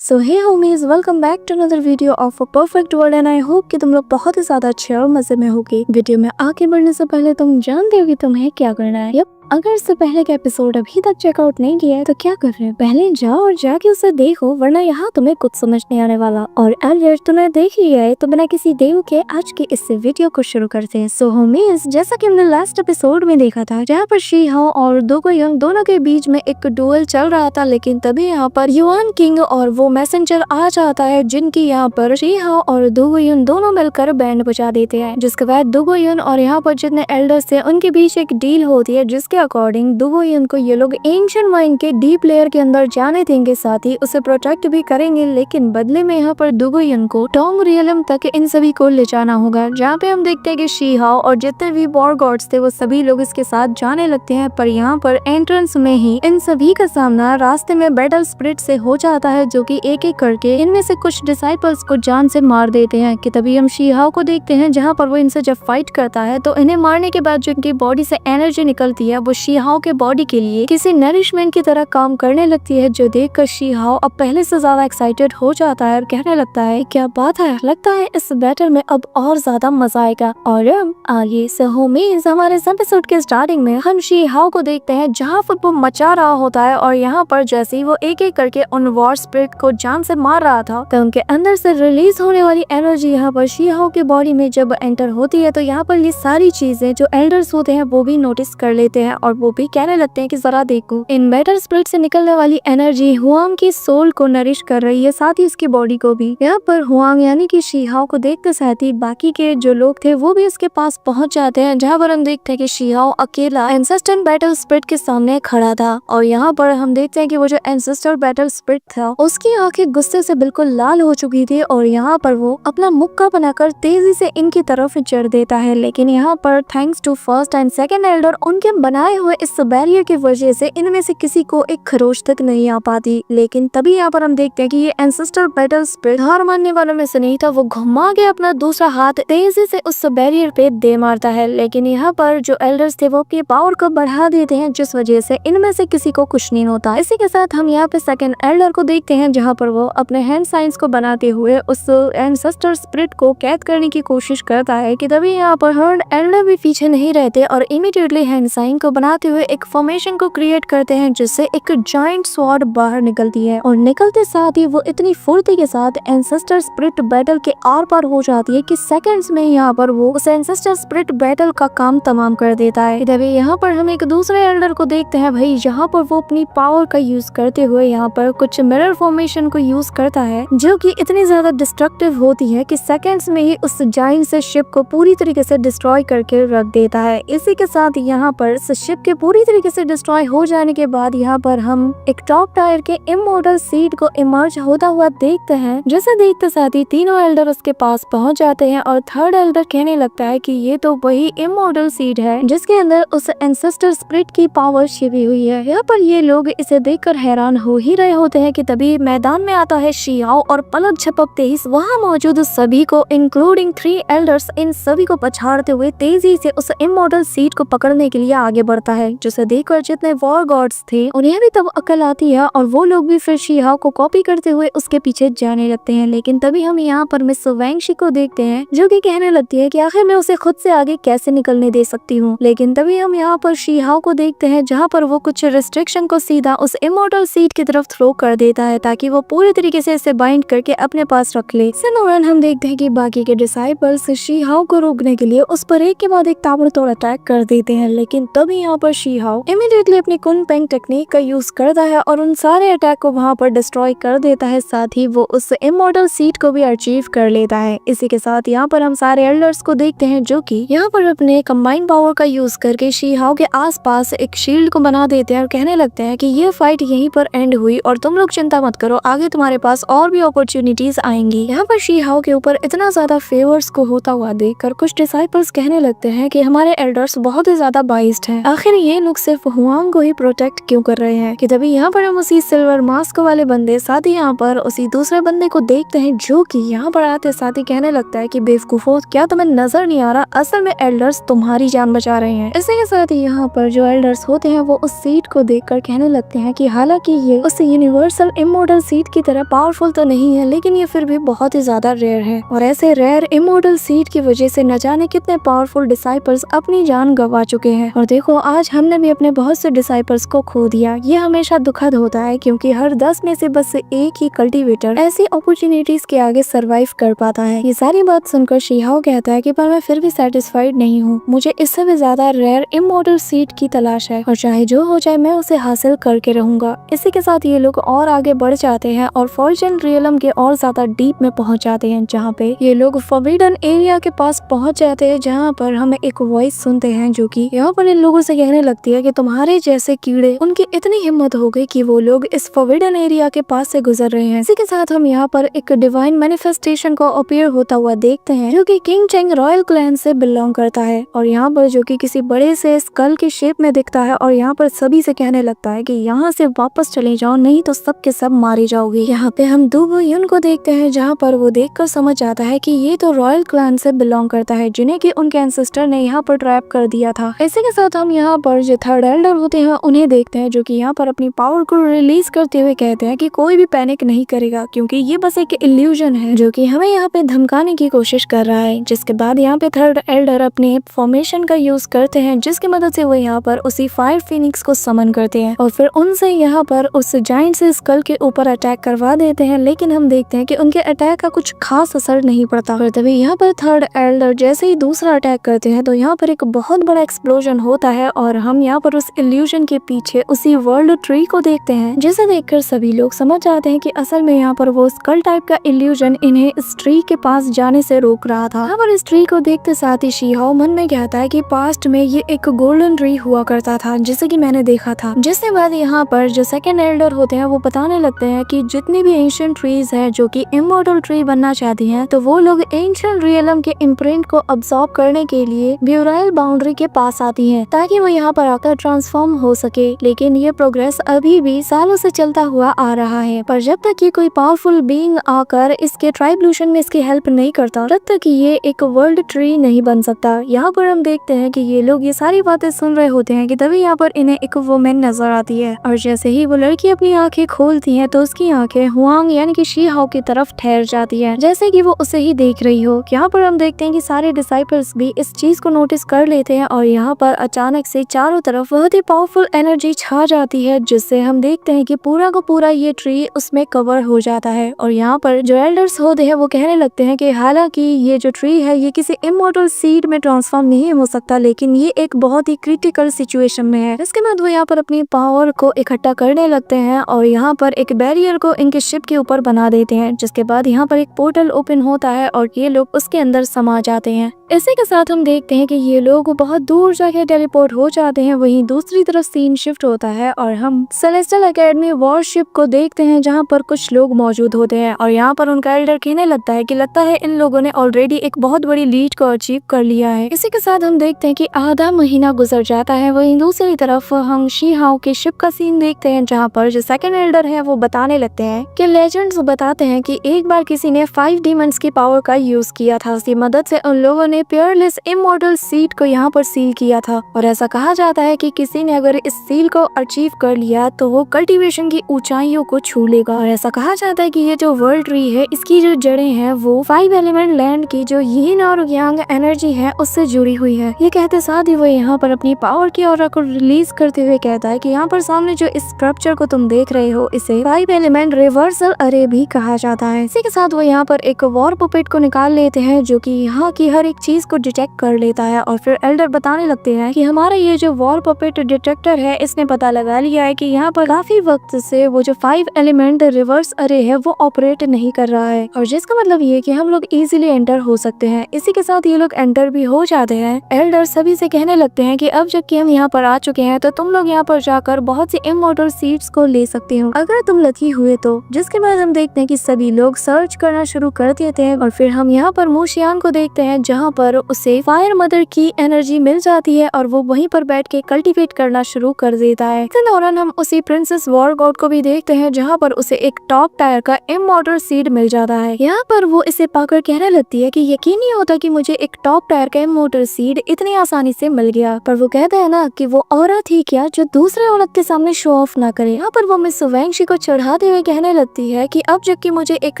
So hey homies, welcome back to another video of a perfect world and I hope कि तुम लोग बहुत ही ज्यादा अच्छे और मजे में होगे। वीडियो में आगे बढ़ने से पहले तुम जानते हो कि तुम्हें क्या करना है। अगर इससे पहले का एपिसोड अभी तक चेकआउट नहीं किया है तो क्या कर रहे हैं, पहले जाओ और जाके उसे देखो, वरना यहाँ तुम्हें कुछ समझ नहीं आने वाला। और अगर तुमने देख लिया है तो बिना किसी देर के आज के इस वीडियो को शुरू करते हैं। सो होमीज, जैसा कि हमने लास्ट एपिसोड में देखा था जहाँ पर शी हाओ और दोगो यंग दोनों के बीच में एक डुएल चल रहा था, लेकिन तभी यहाँ पर युआन किंग और वो मैसेंजर आ जाता है, जिनकी यहाँ पर शी हाओ और दोगो यंग दोनों मिलकर बैंड बजा देते हैं। जिसके बाद दोगो यंग और यहाँ पर जितने एल्डर्स थे उनके बीच एक डील होती है, जिसके अकॉर्डिंग दोगो यंग को ये लोग एंशिएंट माइन के डीप लेयर के अंदर जाने देंगे, साथ ही उसे प्रोटेक्ट भी करेंगे, लेकिन बदले में यहाँ पर दोगो यंग को टॉन्ग रियलम तक इन सभी को ले जाना होगा। जहाँ पे हम देखते हैं कि शी हाओ और जितने भी वॉर गॉड्स थे वो सभी लोग इसके साथ जाने लगते हैं, पर यहाँ पर एंट्रेंस में ही इन सभी का सामना रास्ते में बैटल स्पिरिट से हो जाता है, जो कि एक एक करके इनमें से कुछ डिसाइपल्स को जान से मार देते हैं। कि तभी हम शी हाओ को देखते हैं जहाँ पर वो इनसे जब फाइट करता है तो इन्हें मारने के बाद जो इनकी बॉडी से एनर्जी निकलती है वो शी हाओ के बॉडी के लिए किसी नरिशमेंट की तरह काम करने लगती है, जो देखकर शी हाओ अब पहले से ज्यादा एक्साइटेड हो जाता है और कहने लगता है क्या बात है, लगता है इस बैटल में अब और ज्यादा मजा आएगा। और आगे से होमीज, हमारे एपिसोड के स्टार्टिंग में हम शी हाओ को देखते हैं जहाँ पर वो मचा रहा होता है, और यहाँ पर जैसे ही वो एक एक करके उन वॉर स्पिरिट को जान से मार रहा था तो उनके अंदर से रिलीज होने वाली एनर्जी यहाँ पर शी हाओ के बॉडी में जब एंटर होती है तो यहाँ पर ये सारी चीजें जो एल्डर्स होते हैं वो भी नोटिस कर लेते हैं और वो भी कहने लगते हैं कि जरा देखो, इन बैटल स्पिरिट से निकलने वाली एनर्जी हुआंग की सोल को नरिश कर रही है, साथ ही उसकी बॉडी को भी। यहाँ पर हुआंग यानी कि शी हाओ को देखते साथ ही बाकी के जो लोग थे वो भी उसके पास पहुंच जाते हैं, जहाँ पर हम देखते हैं कि शी हाओ अकेला एंसेस्टर बैटल स्पिरिट के सामने खड़ा था। और यहाँ पर हम देखते हैं कि वो जो एंसेस्टर बैटल स्पिरिट था उसकी आंखें गुस्से से बिल्कुल लाल हो चुकी थी, और यहाँ पर वो अपना मुक्का बनाकर तेजी से इनकी तरफ चढ़ देता है। लेकिन यहाँ पर thanks to first and second elder, उनके बनाए हुए इस बैरियर की वजह से इनमें से किसी को एक खरोच तक नहीं आ पाती। लेकिन तभी यहाँ पर हम देखते हैं कि ये एंसेस्टर बैटल स्पिरिट हार मानने वालों में से नहीं था, वो घुमा के अपना दूसरा हाथ तेजी से उस बैरियर पे दे मारता है। लेकिन यहाँ पर जो एल्डर्स थे वो अपनी पावर को बढ़ा देते हैं, जिस वजह से इनमें से किसी को कुछ नहीं होता। इसी के साथ हम यहाँ पे सेकंड एल्डर को देखते हैं, जहाँ पर वो अपने हैंड साइंस को बनाते हुए उस एंसेस्टर स्पिरिट को कैद करने की कोशिश करता है। कि तभी यहाँ पर थर्ड एल्डर भी पीछे नहीं रहते और इमीडिएटली हैंड साइन को बनाते हुए एक फॉर्मेशन को क्रिएट करते हैं, जिससे एक जायंट स्वॉर्ड बाहर निकलती है, और निकलते साथ ही वो इतनी फुर्ती के साथ एंसेस्टर स्पिरिट बैटल के आर पार हो जाती है कि सेकंड्स में यहाँ पर वो उस एंसेस्टर स्पिरिट बैटल का काम तमाम कर देता है। तभी यहाँ पर हम एक दूसरे एल्डर को देखते हैं भाई, जहाँ पर वो अपनी पावर का यूज करते हुए यहाँ पर कुछ मिरर फॉर्मेशन को यूज करता है, जो कि इतनी ज्यादा डिस्ट्रक्टिव होती है कि सेकंड्स में ही उस जायंट से शिप को पूरी तरीके से डिस्ट्रॉय करके रख देता है। इसी के साथ यहाँ पर शिप के पूरी तरीके से डिस्ट्रॉय हो जाने के बाद यहाँ पर हम एक टॉप टायर के इमॉर्टल सीड को इमर्ज होता हुआ देखते हैं, जिसे देखते साथ ही तीनों एल्डर उसके पास पहुंच जाते हैं, और थर्ड एल्डर कहने लगता है कि ये तो वही इमॉर्टल सीड है जिसके अंदर उस एंसेस्टर स्पिरिट की पावर छिपी हुई है। यहाँ पर ये लोग इसे देखकर हैरान हो ही रहे होते हैं कि तभी मैदान में आता है शी हाओ और पलक झपकते ही वहाँ मौजूद सभी को इंक्लूडिंग 3 एल्डर्स इन सभी को पछाड़ते हुए तेजी से उस इमॉर्टल सीड को पकड़ने के लिए आगे बढ़ता है, जिसे देखकर जितने वॉर गॉड्स थे उन्हें भी तब अकल आती है और वो लोग भी फिर शी हाओ को कॉपी करते हुए उसके पीछे जाने लगते हैं। लेकिन तभी हम यहाँ पर मिस वैंगशी को देखते हैं, जो कि कहने लगती है कि आखिर मैं उसे खुद से आगे कैसे निकलने दे सकती हूँ। लेकिन तभी हम यहाँ पर शी हाओ को देखते हैं, जहाँ पर वो कुछ रिस्ट्रिक्शन को सीधा उस इमॉर्टल सीड की तरफ थ्रो कर देता है, ताकि वो पूरी तरीके से इसे बाइंड करके अपने पास रख ले। इस दौरान हम देखते हैं कि बाकी के डिसाइपल्स शी हाओ को रोकने के लिए उस पर एक के बाद एक ताबड़तोड़ अटैक कर देते हैं। लेकिन तभी यहाँ पर शी हाओ इमीडिएटली अपनी कुन पेंग टेक्निक का यूज करता है और उन सारे अटैक को वहाँ पर डिस्ट्रॉय कर देता है, साथ ही वो उस इमॉर्टल सीड को भी अचीव कर लेता है। इसी के साथ यहाँ पर हम सारे एल्डर्स को देखते हैं, जो कि यहाँ पर अपने कंबाइंड पावर का यूज करके शी हाओ के आसपास एक शील्ड को बना देते हैं और कहने लगते हैं कि ये फाइट यहीं पर एंड हुई और तुम लोग चिंता मत करो, आगे तुम्हारे पास और भी अपॉर्चुनिटीज आएंगी। यहाँ पर शी हाओ के ऊपर इतना ज्यादा फेवर्स को होता हुआ देखकर कुछ डिसाइपल्स कहने लगते हैं कि हमारे एल्डर्स बहुत ही ज्यादा बाइस्ड हैं, आखिर ये लोग सिर्फ हुआंग को ही प्रोटेक्ट क्यों कर रहे हैं। कि तभी यहाँ पर हम उसी सिल्वर मास्क वाले बंदे साथ ही यहाँ पर उसी दूसरे बंदे को देखते हैं, जो कि यहाँ पर आते साथ ही कहने लगता है कि बेवकूफो, क्या तुम्हें नजर नहीं आ रहा, असल में एल्डर्स तुम्हारी जान बचा रहे हैं। इसी के साथ ही यहाँ पर जो एल्डर्स होते हैं वो उस सीट को देखकर कहने लगते हैं कि हालांकि ये उस यूनिवर्सल इमोर्टल सीट की तरह पावरफुल तो नहीं है, लेकिन ये फिर भी बहुत ही ज्यादा रेयर है। और ऐसे रेयर इमोर्टल सीट की वजह से न जाने कितने पावरफुल डिसाइपल्स अपनी जान गंवा चुके हैं। और देखो, आज हमने भी अपने बहुत से डिसाइपल्स को खो दिया। ये हमेशा दुखद होता है, क्योंकि हर 10 में से बस एक ही कल्टीवेटर ऐसी अपॉर्चुनिटीज के आगे सरवाइव कर पाता है। ये सारी बात सुनकर शीहाओ कहता है कि पर मैं फिर भी सेटिस्फाइड नहीं हूँ, मुझे इससे भी ज्यादा रेयर इमोर्टल सीट की तलाश है और चाहे जो हो जाए मैं उसे हासिल करके रहूंगा। इसी के साथ ये लोग और आगे बढ़ जाते हैं और फॉर्चून रियलम के और ज्यादा डीप में पहुंच जाते हैं, जहाँ पे ये लोग फॉरबिडन एरिया के पास पहुंच जाते हैं, जहाँ पर हमें एक वॉइस सुनते हैं जो कि यहाँ पर इन लोगों से कहने लगती है कि तुम्हारे जैसे कीड़े, उनकी इतनी हिम्मत हो गई कि वो लोग इस फॉरबिडन एरिया के पास से गुजर रहे हैं। इसी के साथ हम यहाँ पर एक डिवाइन मैनिफेस्टेशन को अपीयर होता हुआ देखते हैं, जो कि किंग चेंग रॉयल क्लैन से बिलोंग करता है और यहाँ पर जो कि किसी बड़े से स्कल के शेप में दिखता है और यहाँ पर सभी से कहने लगता है कि यहाँ से वापस चले जाओ, नहीं तो सब के सब मारे जाओगे। यहाँ पे हम दूबो युन को देखते हैं, जहाँ पर वो देखकर समझ आता है कि ये तो रॉयल क्लैन से बिलोंग करता है, जिन्हें कि उनके एंसेस्टर ने यहाँ पर ट्रैप कर दिया था। इसी के साथ हम यहाँ पर जो थर्ड एल्डर होते हैं उन्हें देखते हैं, जो कि यहाँ पर अपनी पावर को रिलीज करते हुए कहते हैं कि कोई भी पैनिक नहीं करेगा, क्योंकि ये बस एक इल्यूजन है जो कि हमें यहाँ पे धमकाने की कोशिश कर रहा है। जिसके बाद यहाँ पे थर्ड एल्डर अपने फॉर्मेशन का यूज करते हैं, जिसकी मदद से वो यहाँ पर उसी फायर फिनिक्स को समन करते हैं और फिर उनसे यहाँ पर उस जाइंट से स्कल के ऊपर अटैक करवा देते हैं। लेकिन हम देखते हैं कि उनके अटैक का कुछ खास असर नहीं पड़ता। और तभी यहाँ पर थर्ड एल्डर जैसे ही दूसरा अटैक करते हैं तो यहाँ पर एक बहुत बड़ा एक्सप्लोजन होता है और हम यहाँ पर उस इल्यूजन के पीछे उसी वर्ल्ड ट्री को देखते हैं, जिसे देखकर सभी लोग समझ जाते हैं कि असल में यहाँ पर वो स्कल टाइप का इल्यूजन इन्हें इस ट्री के पास जाने से रोक रहा था। यहाँ पर इस ट्री को देखते साथ ही शीहाओ मन में कहता है कि पास्ट में ये एक गोल्डन ट्री हुआ करता था, जैसे कि मैंने देखा था। जिसके बाद यहाँ पर जो सेकंड एल्डर होते हैं वो बताने लगते हैं कि जितनी भी एंशिएंट ट्रीज है जो कि इमॉर्टल ट्री बनना चाहती हैं, तो वो लोग एंशिएंट रियलम के इम्प्रिंट को अब्सॉर्ब करने के लिए ब्यूराइल बाउंड्री के पास आती हैं, ताकि वो यहाँ पर आकर ट्रांसफॉर्म हो सके। लेकिन ये प्रोग्रेस अभी भी सालों से चलता हुआ आ रहा है, पर जब तक ये कोई पावरफुल बीइंग आकर इसके ट्राइब्यूशन में इसकी हेल्प नहीं करता, तब तक ये एक वर्ल्ड ट्री नहीं बन सकता। यहाँ पर हम देखते हैं कि ये लोग ये सारी बातें सुन रहे होते हैं कि तभी यहाँ पर इन्हें एक वुमेन नजर आती है और जैसे ही वो लड़की अपनी आंखें खोलती है तो उसकी आंखें हुआंग यानी कि शीहाओ की तरफ ठहर जाती है, जैसे कि वो उसे ही देख रही हो। यहाँ पर हम देखते हैं कि सारे डिसाइपल्स भी इस चीज को नोटिस कर लेते हैं और यहाँ पर अचानक से चारों तरफ बहुत ही पावरफुल एनर्जी छा जाती है, जिससे हम देखते हैं कि पूरा का पूरा ये ट्री उसमें कवर हो जाता है। और यहाँ पर जो एल्डर्स होते हैं वो कहने लगते हैं कि हालांकि ये जो ट्री है ये किसी इमॉर्टल सीड में ट्रांसफॉर्म नहीं हो सकता, लेकिन ये एक बहुत ही क्रिटिकल सिचुएशन में है। इसके बाद वो यहाँ पर अपनी पावर को इकट्ठा करने लगते हैं और यहाँ पर एक बैरियर को इनके शिप के ऊपर बना देते हैं, जिसके बाद यहाँ पर एक पोर्टल ओपन होता है और ये लोग उसके अंदर समा जाते हैं। इसी के साथ हम देखते हैं कि ये लोग बहुत दूर जाके टेलीपोर्ट हो जाते हैं। वहीं दूसरी तरफ सीन शिफ्ट होता है और हम सेलेस्टियल एकेडमी वॉरशिप को देखते हैं, जहाँ पर कुछ लोग मौजूद होते हैं और यहाँ पर उनका एल्डर कहने लगता है कि लगता है इन लोगों ने ऑलरेडी एक बहुत बड़ी लीड को अचीव कर लिया है। इसी के साथ हम देखते हैं कि आधा महीना गुजर जाता है। वहीं दूसरी तरफ हम शीहाओ के शिप का सीन देखते हैं, जहाँ पर जो सेकंड एल्डर है वो बताने लगते हैं कि लेजेंड्स बताते हैं कि एक बार किसी ने 5 डीमंस की पावर का यूज किया था। उसकी मदद से उन लोगों ने पियरलेस इमॉर्टल सीड को यहाँ पर सील किया था और ऐसा कहा जाता है कि किसी ने अगर इस सील को अचीव कर लिया तो वो कल्टीवेशन की ऊंचाइयों को छू लेगा। और ऐसा कहा जाता है कि ये जो वर्ल्ड ट्री है इसकी जो जड़ें हैं वो 5 एलिमेंट लैंड की जो यीन और यांग एनर्जी है उससे जुड़ी हुई है। ये कहते साथ ही वो यहाँ पर अपनी पावर की ऑरा को रिलीज करते हुए कहता है कि यहाँ पर सामने जो इस स्ट्रक्चर को तुम देख रहे हो इसे 5 एलिमेंट रिवर्सल अरे भी कहा जाता है। इसी के साथ वो यहाँ पर एक वॉर पुपेट को निकाल लेते हैं, जो कि यहाँ की हर एक चीज को डिटेक्ट कर लेता है और फिर एल्डर बताने लगते हैं कि हमारा ये जो वॉर पुपेट डिटेक्टर है इसने पता लगा लिया है कि यहाँ पर काफी वक्त से वो जो 5 एलिमेंट रिवर्स अरे है वो ऑपरेट नहीं कर रहा है, और जिसका मतलब ये कि हम लोग इजीली एंटर हो सकते हैं। इसी के साथ ये लोग एंटर भी हो जाते हैं। एल्डर सभी से कहने लगते हैं कि अब जबकि हम यहाँ पर आ चुके हैं तो तुम लोग यहाँ पर जाकर बहुत सी इमॉर्टल सीड्स को ले सकते हो अगर तुम लकी हुए तो। जिसके बाद हम देखते हैं कि सभी लोग सर्च करना शुरू कर देते हैं और फिर हम यहाँ पर मूशियान को देखते हैं, जहाँ पर उसे फायर मदर की एनर्जी मिल जाती है और वो वहीं पर बैठ के कल्टीवेट करना शुरू कर देता है। इस दौरान हम उसी प्रिंसेस वॉर गॉड को भी देखते हैं, जहाँ पर उसे एक टॉप टायर का इमॉर्टल सीड मिल जाता है। यहाँ पर वो इसे पाकर कहने लगती है कि यकीन नहीं होता कि मुझे एक टॉप टायर का इमॉर्टल सीड इतनी आसानी से मिल गया। पर वो कहता है ना कि वो औरत ही क्या जो दूसरे औरत के सामने शो ऑफ ना करे। यहाँ पर वो मिस वैंगशी को चढ़ाते हुए कहने लगती है कि अब जबकि मुझे एक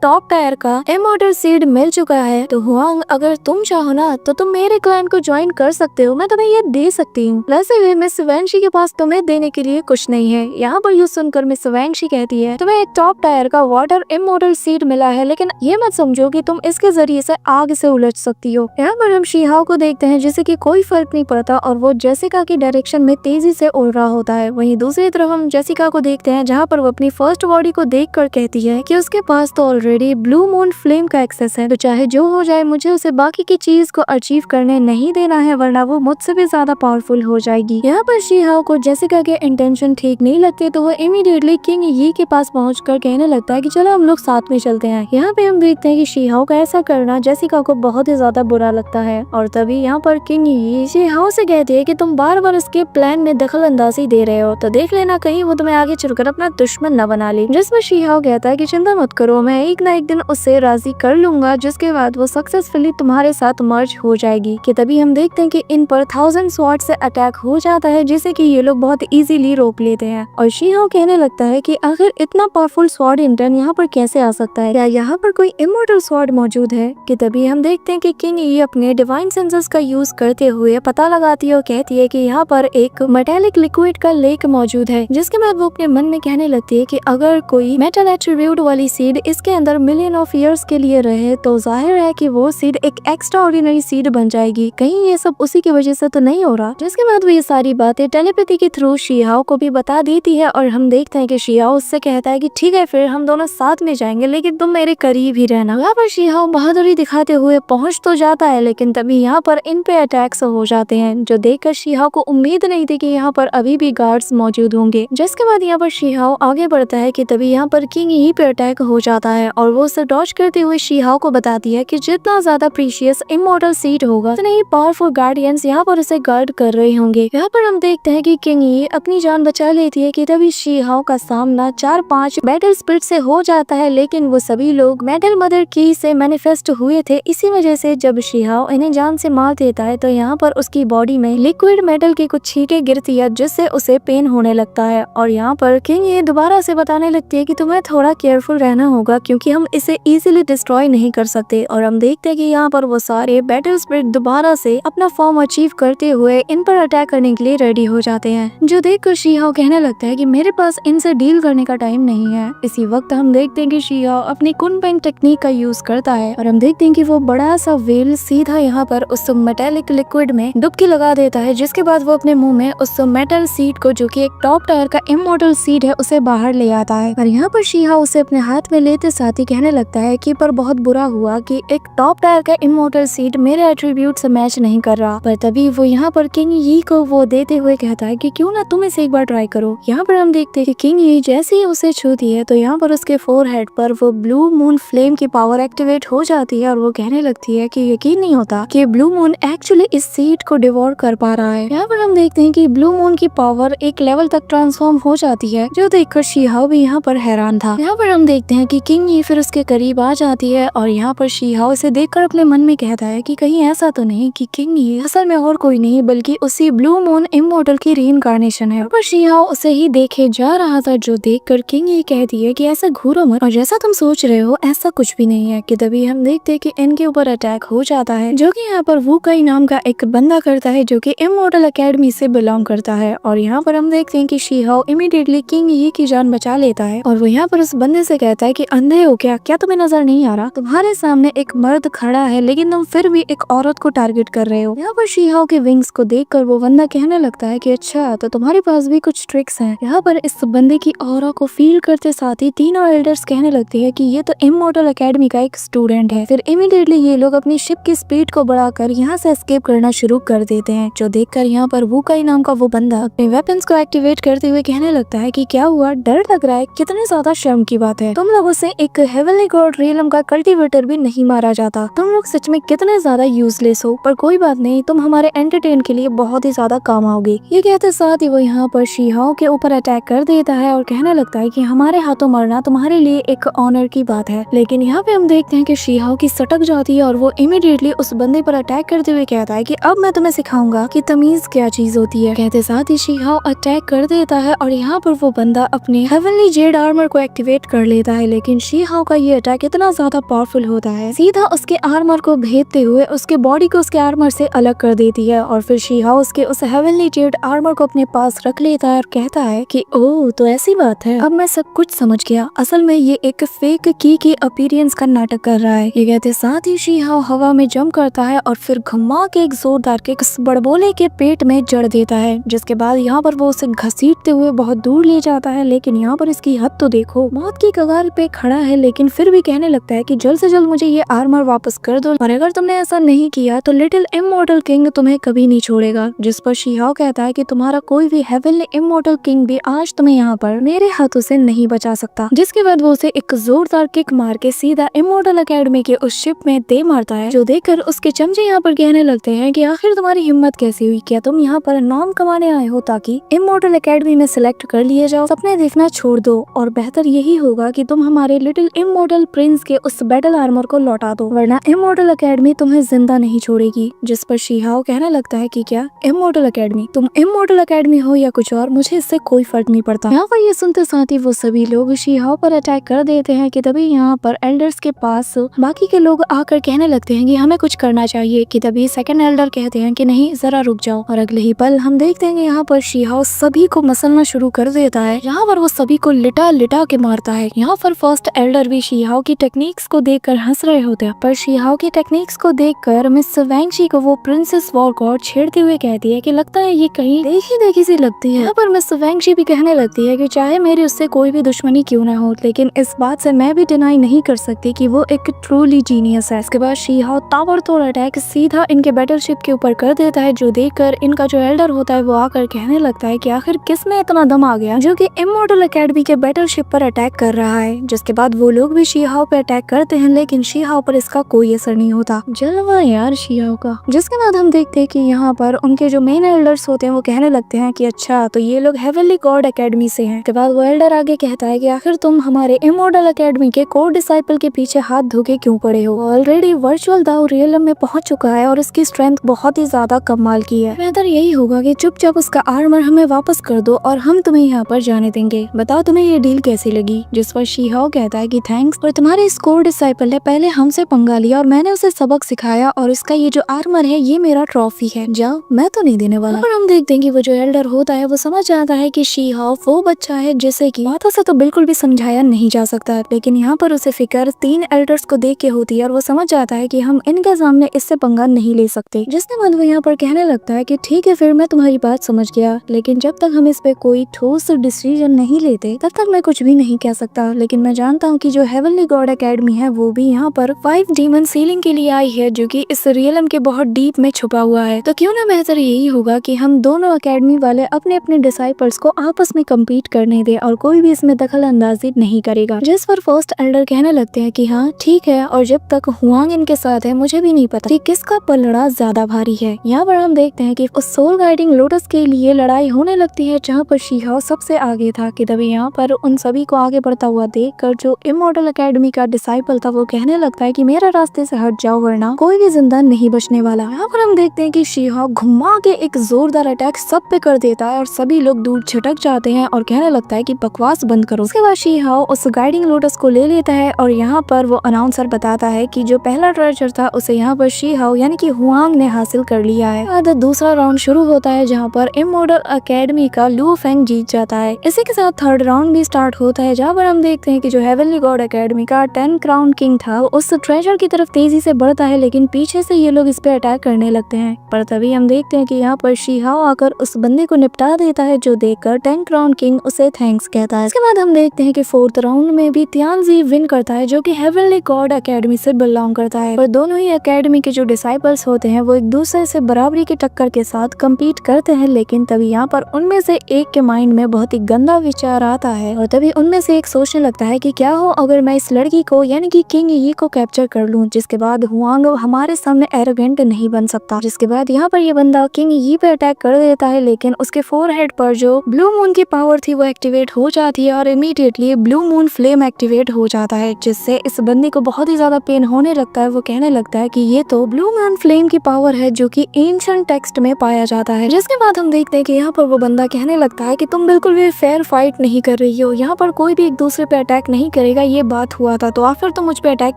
टॉप टायर का इमॉर्टल सीड मिल चुका है, तो हुआंग अगर तुम चाहो ना तो तुम मेरे क्लैन को ज्वाइन कर सकते हो, मैं तुम्हें ये दे सकती हूँ। वैसे भी मिस वैंगशी के पास तुम्हें देने के लिए कुछ नहीं है। यहाँ पर ये सुनकर मिस वैंगशी कहती है तुम्हें एक टॉप टायर का वाटर इमॉर्टल सीड मिला है, लेकिन ये मत समझो कि तुम इसके जरिए से आग से उलझ सकती हो। यहाँ पर हम शीहाओ को देखते हैं जिसे कि कोई फर्क नहीं पड़ता और वो जेसिका की डायरेक्शन में तेजी से उड़ रहा होता है। वहीं दूसरी तरफ हम जेसिका को देखते हैं जहाँ पर वो अपनी फर्स्ट बॉडी को देखकर कहती है कि उसके पास तो ऑलरेडी ब्लू मून फ्लेम का एक्सेस है, तो चाहे जो हो जाए मुझे उसे बाकी की चीज को अचीव करने नहीं देना है, वरना वो मुझसे भी ज्यादा पावरफुल हो जाएगी। यहाँ पर शीहाओ को जेसिका के इंटेंशन ठीक नहीं लगते, तो वो इमीडिएटली किंग यी के पास पहुंचकर कहने लगता है कि चलो हम लोग साथ में चलते हैं। यहाँ पे हम देखते हैं कि शीहाओ का ऐसा करना जेसिका को बहुत ही ज्यादा बुरा लगता है और तभी यहाँ पर किंग यी शीहाओ से कहती है कि तुम बार बार उसके प्लान में दखल अंदाजी दे रहे हो, तो देख लेना कहीं वो तुम्हें आगे चलकर अपना दुश्मन न बना ले। जिसमें शीहाओ कहता है कि चिंता मत करो, मैं एक ना एक दिन उससे राजी कर लूंगा, जिसके बाद वो सक्सेसफुली तुम्हारे साथ मर्ज हो जाएगी। कि तभी हम देखते हैं कि इन पर 1000 स्वॉर्ड से अटैक हो जाता है, जिसे कि ये लोग बहुत इजीली रोक लेते हैं। और शीहाओ कहने लगता है कि आखिर इतना पावरफुल स्वॉर्ड इंटर्न यहाँ पर कैसे आ सकता है, क्या यहाँ पर कोई इमॉर्टल स्वॉर्ड मौजूद है। कि तभी हम देखते हैं कि किंग ये अपने डिवाइन सेंसेस का यूज करते हुए पता लगाती है और कहती है कि यहाँ पर एक मेटालिक लिक्विड का लेक मौजूद है, जिसके बाद वो अपने मन में कहने लगती है कि अगर कोई मेटल एट्रीब्यूट वाली सीड इसके अंदर मिलियन ऑफ ईयर्स के लिए रहे तो जाहिर है कि वो सीड एक एक्स्ट्रा ऑर्डिनरी सीड बन जाएगी, कहीं ये सब उसी की वजह से तो नहीं हो रहा। जिसके बाद वो ये सारी बातें टेलीपैथी के थ्रू शीहाओ को भी बता देती है और हम देखते हैं कि शीहाओ उससे कहता है कि ठीक है फिर हम दोनों साथ में जाएंगे, लेकिन तुम मेरे करीब ही रहना। यहाँ पर शीहाओ बहादुरी दिखाते हुए पहुंच तो जाता है, लेकिन तभी यहाँ पर इन पे अटैक्स हो जाते हैं, जो देखकर शीहाओ को उम्मीद नहीं थी कि यहाँ पर अभी भी गार्ड्स मौजूद होंगे। जिसके बाद यहाँ पर शीहाओ आगे बढ़ता है कि तभी यहाँ पर किंग यी पे अटैक हो जाता है और वो उसे डॉज करते हुए शीहाओ को बताती है कि जितना ज्यादा प्रीशियस इमॉर्टल सीड होगा उतने ही पावरफुल गार्डियंस यहाँ पर उसे गार्ड कर रहे होंगे। यहाँ पर हम देखते हैं कि किंग यी अपनी जान बचा लेती है कि तभी शीहाओ का सामना 4-5 बैटल स्पिरिट से हो जाता है, लेकिन वो सभी लोग मेटल मदर की से मैनिफेस्ट हुए थे। इसी वजह से जब शीहाओ इन्हें जान से मार देता है तो यहाँ पर उसकी बॉडी में लिक्विड मेटल की कुछ छींटे गिरती है, जिससे उसे पेन होने लगता है। और यहाँ पर किंग ये दोबारा से बताने लगती है कि तुम्हें थोड़ा केयरफुल रहना होगा क्योंकि हम इसे इजीली डिस्ट्रॉय नहीं कर सकते। और हम देखते हैं कि यहाँ पर वो सारे बैटल स्पिरिट दोबारा से अपना फॉर्म अचीव करते हुए इन पर अटैक करने के लिए रेडी हो जाते हैं, जो देखकर शीहाओ कहने लगता है कि मेरे पास इनसे डील करने का टाइम नहीं है। इसी वक्त हम देखते हैं कि शीहाओ अपनी कुनपेंग टेक्निक का यूज करता है और हम देखते हैं कि वो बड़ा सा वेल सीधा यहाँ पर उस मेटेलिक लिक्विड में डुबकी लगा देता है, जिसके बाद वो अपने मुंह में उस मेटल सीड को, जो कि एक टॉप टायर का इमॉर्टल सीड है, उसे बाहर ले आता है। और यहाँ पर शीहाओ उसे अपने हाथ में लेते साथ ही कहने लगता है कि पर बहुत बुरा हुआ कि एक टॉप टायर का इमॉर्टल सीड मेरे एट्रीब्यूट से मैच नहीं कर रहा। पर तभी वो यहाँ पर किंग यी को वो देते हुए कहता है कि क्यों ना तुम इसे एक बार ट्राई करो। यहाँ पर हम देखते हैं कि किंग यी जैसे ही उसे छूती है तो यहाँ पर उसके फोरहेड पर वो ब्लू मून फ्लेम की पावर एक्टिवेट हो जाती है और वो कहने लगती है कि यकीन नहीं होता कि ब्लू मून एक्चुअली इस सीड को डिवोर कर पा रहा है। यहाँ पर हम देखते हैं कि ब्लू मून की पावर एक लेवल तक ट्रांसफॉर्म हो जाती है, जो देखकर शीहाओ भी यहाँ पर हैरान था। यहाँ पर हम देखते हैं कि किंग यी फिर उसके करीब आ जाती है और यहाँ पर शीहाओ इसे देखकर अपने मन में कहता है कि कहीं ऐसा तो नहीं कि किंग यी असल में और कोई नहीं बल्कि उसी ब्लू मून इमॉर्टल की रीइंकार्नेशन है। पर शीहाओ उसे ही देखे जा रहा था, जो देखकर किंग यी कहती है कि ऐसा घूरो मत और जैसा तुम सोच रहे हो ऐसा कुछ भी नहीं है। कि तभी हम देखते हैं कि इनके ऊपर अटैक हो जाता है, जो कि यहाँ पर वुकाई नाम का एक बंदा करता है, जो कि इमॉर्टल एकेडमी से बिलोंग करता है। और यहाँ पर हम देखते हैं कि शीहाओ इमीडिएटली किंग यी की जान बचा लेता है और वो यहाँ पर उस बंदे से कहता है कि अंधे हो क्या तुम्हें नजर नहीं आ रहा? तुम्हारे सामने एक मर्द खड़ा है लेकिन तुम फिर भी एक औरत को टारगेट कर रहे हो। यहाँ पर शीहाओ के विंग्स को देखकर वो बंदा कहने लगता है कि अच्छा तो तुम्हारे पास भी कुछ ट्रिक्स हैं। यहाँ पर इस बंदे की ऑरा को फील करते साथ ही तीनों एल्डर्स कहने लगती है कि ये तो इमॉर्टल एकेडमी का एक स्टूडेंट है। फिर इमीडिएटली ये लोग अपनी शिप की स्पीड को बढ़ाकर यहाँ से एस्केप करना शुरू कर देते हैं, जो देखकर यहाँ पर वुकाई नाम का वो बंदा अपने वेपन्स को एक्टिवेट करते हुए कहने लगता है कि क्या हुआ, डर लग रहा है? कितने ज्यादा शर्म की बात है, तुम लोगों से एक हेवनली गॉड रियलम का कल्टीवेटर भी नहीं मारा जाता। तुम लोग सच में कितने ज्यादा यूजलेस हो, पर कोई बात नहीं, तुम हमारे एंटरटेन के लिए बहुत ही ज्यादा काम आओगी। ये कहते साथ ही वो यहाँ पर शीहाओ के ऊपर अटैक कर देता है और कहने लगता है कि हमारे हाथों मरना तुम्हारे लिए एक ऑनर की बात है। लेकिन यहाँ पे हम देखते हैं कि शीहाओ की सटक जाती है और वो इमीडिएटली उस बंदे पर अटैक करते हुए कहता है कि अब मैं तुम्हें सिखाऊंगा कि तमीज क्या चीज होती है। कहते साथ ही शीहाओ अटैक कर देता है और यहाँ पर वो बंदा अपने हेवनली जेड आर्मर को एक्टिवेट कर लेता है। लेकिन शीहाओ का ये अटैक इतना ज्यादा पावरफुल होता है, सीधा उसके आर्मर को भेदते हुए उसके बॉडी को उसके आर्मर से अलग कर देती है। और फिर शीहाओ उसके उस हेवनली जेड आर्मर को अपने पास रख लेता है और कहता है कि ओह तो ऐसी बात है, अब मैं सब कुछ समझ गया, असल में ये एक फेक की अपीयरेंस का नाटक कर रहा है। ये कहते साथ ही शीहाओ हवा में जंप करता है और फिर घुमा के एक जोरदार किक बड़बोले के पेट में जड़ देता है, जिसके बाद यहाँ पर वो उसे घसीटते हुए बहुत दूर ले जाता है। लेकिन यहाँ पर इसकी हद तो देखो, मौत की कगार पे खड़ा है लेकिन फिर भी कहने लगता है कि जल्द से जल्द मुझे ये आर्मर वापस कर दो, और अगर तुमने ऐसा नहीं किया तो लिटिल इमॉर्टल किंग तुम्हें कभी नहीं छोड़ेगा। जिस पर शीहाओ कहता है कि तुम्हारा कोई भी हेवनली इमॉर्टल किंग भी आज तुम्हें यहाँ पर मेरे हाथों से नहीं बचा सकता। जिसके बाद वो उसे एक जोरदार किक मार के सीधा इमॉर्टल एकेडमी के उस शिप में दे मारता है, जो देखकर उसके चमचे यहाँ पर कहने लगते हैं कि आखिर तुम्हारी हिम्मत कैसी हुई, क्या तुम यहाँ पर नाम कमाने आए हो ताकि इमॉर्टल एकेडमी में सिलेक्ट कर लिए जाओ? सपने देखना छोड़ दो और बेहतर यही होगा कि तुम हमारे लिटिल इमॉर्टल प्रिंस के उस बैटल आर्मर को लौटा दो, वरना इमॉर्टल एकेडमी तुम्हें जिंदा नहीं छोड़ेगी। जिस पर शीहाओ कहने लगता है कि क्या इमॉर्टल एकेडमी, तुम इमॉर्टल एकेडमी हो या कुछ और, मुझे इससे कोई फर्क नहीं पड़ता। यहाँ पर ये सुनते साथ ही वो सभी लोग शीहाओ पर अटैक कर देते हैं कि तभी यहाँ पर एल्डर्स के पास बाकी के लोग आकर कहने लगते हैं कि हमें कुछ करना चाहिए। कि तभी सेकंड एल्डर कहते हैं कि नहीं जरा रुक जाओ, और अगले ही पल हम देखते हैं कि यहाँ पर शीहाओ सभी को मसलना शुरू कर देता है। यहाँ पर वो सभी को लिटा लिटा के मारता है। यहाँ पर फर्स्ट एल्डर भी शीहाओ की टेक्निक्स को देखकर हंस रहे होते हैं, पर शीहाओ की टेक्निक्स को देखकर मिस वैंगशी को वो प्रिंसेस वॉरगॉड छेड़ते हुए कहती है कि लगता है ये कहीं देखी देखी सी लगती है। यहाँ पर मिस वैंगशी भी कहने लगती है कि चाहे मेरी उससे कोई भी दुश्मनी क्यों ना हो, लेकिन इस बात से मैं भी डिनाई नहीं कर सकती कि वो एक ट्रूली जीनियस है। इसके बाद शीहाओ ताबड़तोड़ अटैक सीधा इनके बैटलशिप के ऊपर कर देता है, जो देखकर इनका जो एल्डर होता है वो आकर कहने लगता है कि आखिर किस में इतना दम आ गया जो कि इमॉर्टल एकेडमी के बैटलशिप पर अटैक कर रहा है। जिसके बाद वो लोग भी शीहाओ पे अटैक करते हैं, लेकिन शीहाओ पर इसका कोई असर नहीं होता। जलवा यार शीहाओ का। जिसके बाद हम देखते हैं कि यहाँ पर उनके जो मेन एल्डर्स होते हैं वो कहने लगते हैं कि अच्छा तो ये लोग हेवनली गॉड एकेडमी से हैं। के बाद वो एल्डर आगे कहता है कि आखिर तुम हमारे इमॉर्टल एकेडमी के कोर डिसाइपल के पीछे हाथ धोके क्यों पड़े हो? ऑलरेडी वर्चुअल दाव रियलम में पहुंच चुका है और इसकी स्ट्रेंथ बहुत ही ज्यादा कमाल की है। बेहतर यही होगा कि चुपचाप उसका आर्मर हमें वापस कर दो और हम तुम्हें यहाँ पर जाने देंगे। बताओ तुम्हें ये डील कैसी लगी? जिस पर शीहाओ कहता है कि थैंक्स, पर तुम्हारे इस कोर डिसाइपल ने पहले हमसे पंगा लिया और मैंने उसे सबक सिखाया, और इसका ये जो आर्मर है ये मेरा ट्रॉफी है, जाओ मैं तो नहीं देने वाला। और हम देखते हैं कि वो जो एल्डर होता है वो समझ जाता है कि शीहाओ वो बच्चा है जिसे कि बातों से तो बिल्कुल भी समझाया नहीं जा सकता, लेकिन यहाँ पर उसे फिक्र तीन एल्डर्स को देख के होती है और वो समझ जाता है कि हम इनके सामने इससे पंगा नहीं ले सकते। जिसके बाद वो यहाँ पर कहने लगता है कि ठीक है फिर मैं तुम्हारी बात समझ गया, लेकिन जब तक हम इस पे कोई ठोस डिसीजन नहीं लेते तब तक मैं कुछ भी नहीं कह सकता। लेकिन मैं जानता हूँ कि जो हेवनली गॉड एकेडमी है वो भी यहाँ पर 5 डीमन सीलिंग के लिए आई है, जो कि इस रियलम के बहुत डीप में छुपा हुआ है। तो क्यों ना बेहतर यही होगा कि हम दोनों एकेडमी वाले अपने अपने डिसाइपल्स को आपस में कम्पीट करने दे और कोई भी इसमें दखल अंदाजी नहीं करेगा। जिस पर फर्स्ट एल्डर कहने लगते हैं कि हाँ ठीक है, और जब तक हुआंग इनके साथ है मुझे भी नहीं पता कि किसका पलड़ा ज्यादा भारी है। यहाँ पर हम देखते हैं कि उस सोल गाइडिंग लोटस के लिए लड़ाई होने लगती है, जहाँ पर शीहाओ सबसे आगे था। कि तभी यहाँ पर उन सभी को आगे बढ़ता हुआ देखकर जो इमॉर्टल एकेडमी का डिसाइपल था वो कहने लगता है कि मेरा रास्ते से हट जाओ वरना कोई भी जिंदा नहीं बचने वाला। यहाँ पर हम देखते हैं कि शीहाओ घुमा के एक जोरदार अटैक सब पे कर देता है और सभी लोग दूर झटक जाते हैं और कहने लगता है कि बकवास बंद करो। उसके बाद शीहाओ उस गाइडिंग लोटस को ले लेता है और यहाँ पर वो अनाउंसर बताता है कि जो पहला ट्रेजर था उसे यहाँ पर शीहाओ यानी कि हुआंग ने हासिल कर लिया है। बाद दूसरा राउंड शुरू होता है जहाँ पर इमॉर्टल एकेडमी का लू फेंग जीत जाता है। इसी के साथ थर्ड राउंड भी स्टार्ट होता है, जहाँ पर हम देखते हैं कि जो हेवनली गॉड एकेडमी का 10 क्राउन किंग था उस ट्रेजर की तरफ तेजी से बढ़ता है, लेकिन पीछे से ये लोग इस पे अटैक करने लगते हैं। पर तभी हम देखते हैं कि यहाँ पर शीहाओ आकर उस बंदे को निपटा देता है, जो देखकर 10 क्राउन किंग उसे थैंक्स कहता है। इसके बाद हम देखते हैं कि फोर्थ राउंड में भी तियानजी विन करता है, जो कि हेवनली गॉड एकेडमी से बिलोंग करता है। और दोनों ही एकेडमी के जो डिसाइपल्स होते हैं वो एक दूसरे से बराबरी की टक्कर के साथ कम्पीट करते हैं, लेकिन तभी यहाँ पर उनमें से एक के माइंड में बहुत ही गंदा विचार आता है और तभी उनमें से एक सोचने लगता है कि क्या हो अगर मैं इस लड़की को यानी कि किंग यी को कैप्चर कर लूं। जिसके बाद हुआंग यंग हमारे सामने एरोगेंट नहीं बन सकता। जिसके बाद यहाँ पर ये बंदा किंग यी पे अटैक कर देता है, लेकिन उसके फोरहेड पर जो ब्लू मून की पावर थी वो एक्टिवेट हो जाती है और immediately blue moon flame activate हो जाता है, जिससे इस बंदे को बहुत ही ज्यादा पेन होने लगता है। वो कहने लगता है कि ये तो ब्लू मून फ्लेम की पावर है जो कि एंशिएंट टेक्स्ट में पाया जाता है। जिसके बाद हम देखते हैं कि यहाँ पर वो बंदा कहने लगता है कि तुम बिल्कुल भी फेयर फाइट नहीं कर रही हो, यहाँ पर कोई भी एक दूसरे पे अटैक नहीं करेगा, ये बात हुआ था तो आखिर तुम मुझ पे अटैक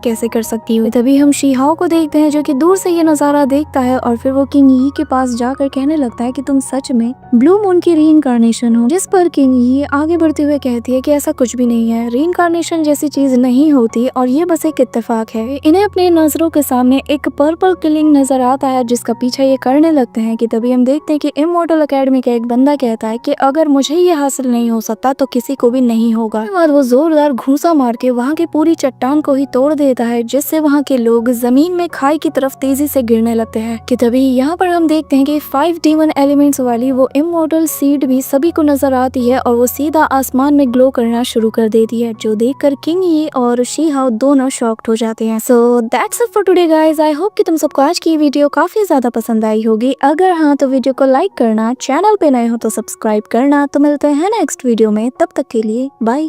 कैसे कर सकती हो। तभी हम शीहाओ को देखते हैं जो कि दूर से ये नजारा देखता है और फिर वो किंग यी के पास जाकर कहने लगता है कि तुम सच में ब्लू मून की रीइंकार्नेशन हो। जिस पर किंग यी आगे बढ़ते हुए कहती है कि ऐसा कुछ भी नहीं है, रीइंकार्नेशन जैसी चीज नहीं होती और ये बस एक इत्तेफाक है। इन्हें अपने नजरों के सामने एक पर्पल किलिंग नजर आता है जिसका पीछा ये करने लगते हैं कि तभी हम देखते हैं कि इमॉर्टल एकेडमी का एक बंदा कहता है कि अगर मुझे ये हासिल नहीं हो सकता तो किसी को भी नहीं होगा। उसके बाद वो जोरदार घूंसा मार के वहाँ की पूरी चट्टान को ही तोड़ देता है, जिससे वहाँ के लोग जमीन में खाई की तरफ तेजी से गिरने लगते हैं। कि तभी यहाँ पर हम देखते हैं कि 5 डीमन एलिमेंट्स वाली वो इमॉर्टल सीड भी सभी को नजर आती है और वो सीधा आसमान में ग्लो करना शुरू कर देती है, जो देखकर किंग यी और शीहाओ दोनों शॉक्ड हो जाते हैं। So that's it for today guys. I hope कि तुम सबको आज की वीडियो काफी ज्यादा पसंद आई होगी। अगर हाँ तो वीडियो को लाइक करना, चैनल पे नए हो तो सब्सक्राइब करना। तो मिलते हैं नेक्स्ट वीडियो में, तब तक के लिए बाय।